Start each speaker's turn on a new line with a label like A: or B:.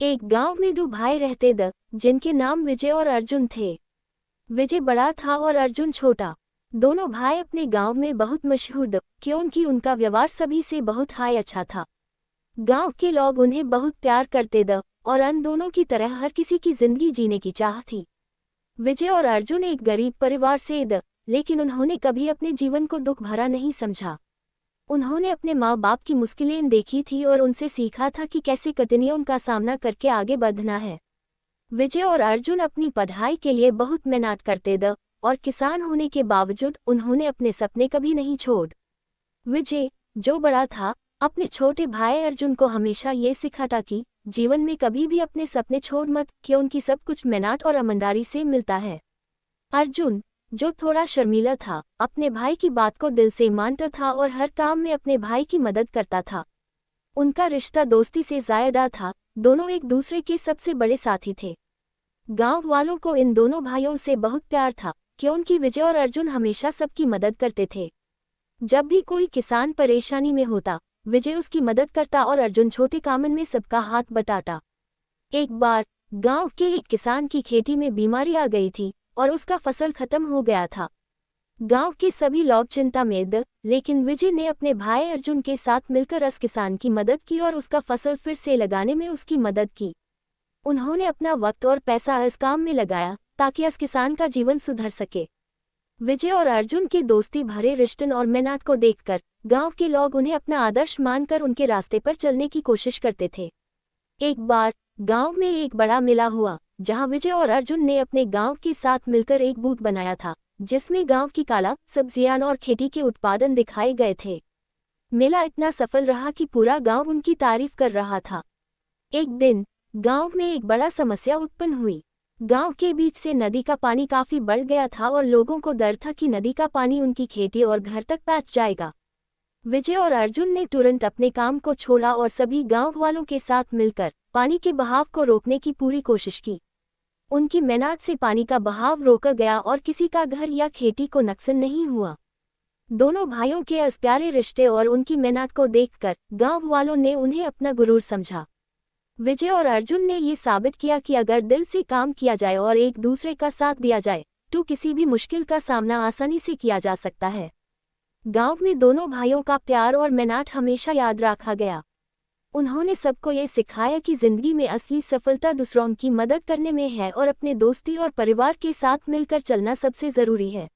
A: एक गांव में दो भाई रहते थे, जिनके नाम विजय और अर्जुन थे। विजय बड़ा था और अर्जुन छोटा। दोनों भाई अपने गांव में बहुत मशहूर थे, क्योंकि उनका व्यवहार सभी से बहुत हाय अच्छा था। गांव के लोग उन्हें बहुत प्यार करते थे और अन दोनों की तरह हर किसी की जिंदगी जीने की चाह थी। विजय और अर्जुन एक गरीब परिवार से थे, लेकिन उन्होंने कभी अपने जीवन को दुख भरा नहीं समझा। उन्होंने अपने माँ बाप की मुश्किलें देखी थी और उनसे सीखा था कि कैसे कठिनाइयों का सामना करके आगे बढ़ना है। विजय और अर्जुन अपनी पढ़ाई के लिए बहुत मेहनत करते थे और किसान होने के बावजूद उन्होंने अपने सपने कभी नहीं छोड़। विजय, जो बड़ा था, अपने छोटे भाई अर्जुन को हमेशा ये सिखाता कि जीवन में कभी भी अपने सपने छोड़ मत, क्योंकि सब कुछ मेहनत और ईमानदारी से मिलता है। अर्जुन, जो थोड़ा शर्मीला था, अपने भाई की बात को दिल से मानता था और हर काम में अपने भाई की मदद करता था। उनका रिश्ता दोस्ती से ज्यादा था, दोनों एक दूसरे के सबसे बड़े साथी थे। गांव वालों को इन दोनों भाइयों से बहुत प्यार था, क्योंकि विजय और अर्जुन हमेशा सबकी मदद करते थे। जब भी कोई किसान परेशानी में होता, विजय उसकी मदद करता और अर्जुन छोटे कामन में सबका हाथ बटाता। एक बार गांव के एक किसान की खेती में बीमारी आ गई थी और उसका फसल खत्म हो गया था। गांव के सभी लोग चिंता में थे, लेकिन विजय ने अपने भाई अर्जुन के साथ मिलकर उस किसान की मदद की और उसका फसल फिर से लगाने में उसकी मदद की। उन्होंने अपना वक्त और पैसा इस काम में लगाया ताकि उस किसान का जीवन सुधर सके। विजय और अर्जुन के दोस्ती भरे रिश्ते और मेहनत को देखकर गांव के लोग उन्हें अपना आदर्श मानकर उनके रास्ते पर चलने की कोशिश करते थे। एक बार गांव में एक बड़ा मेला हुआ, जहां विजय और अर्जुन ने अपने गांव के साथ मिलकर एक बूथ बनाया था, जिसमें गांव की कला, सब्जियां और खेती के उत्पादन दिखाए गए थे। मेला इतना सफल रहा कि पूरा गांव उनकी तारीफ कर रहा था। एक दिन गांव में एक बड़ा समस्या उत्पन्न हुई। गांव के बीच से नदी का पानी काफी बढ़ गया था और लोगों को डर था कि नदी का पानी उनकी खेती और घर तक पहुंच जाएगा। विजय और अर्जुन ने तुरंत अपने काम को छोड़ा और सभी गांव वालों के साथ मिलकर पानी के बहाव को रोकने की पूरी कोशिश की। उनकी मेहनत से पानी का बहाव रोका गया और किसी का घर या खेती को नुकसान नहीं हुआ। दोनों भाइयों के इस प्यारे रिश्ते और उनकी मेहनत को देखकर गांव वालों ने उन्हें अपना गुरूर समझा। विजय और अर्जुन ने ये साबित किया कि अगर दिल से काम किया जाए और एक दूसरे का साथ दिया जाए, तो किसी भी मुश्किल का सामना आसानी से किया जा सकता है। गांव में दोनों भाइयों का प्यार और मेहनत हमेशा याद रखा गया। उन्होंने सबको ये सिखाया कि जिंदगी में असली सफलता दूसरों की मदद करने में है और अपने दोस्ती और परिवार के साथ मिलकर चलना सबसे जरूरी है।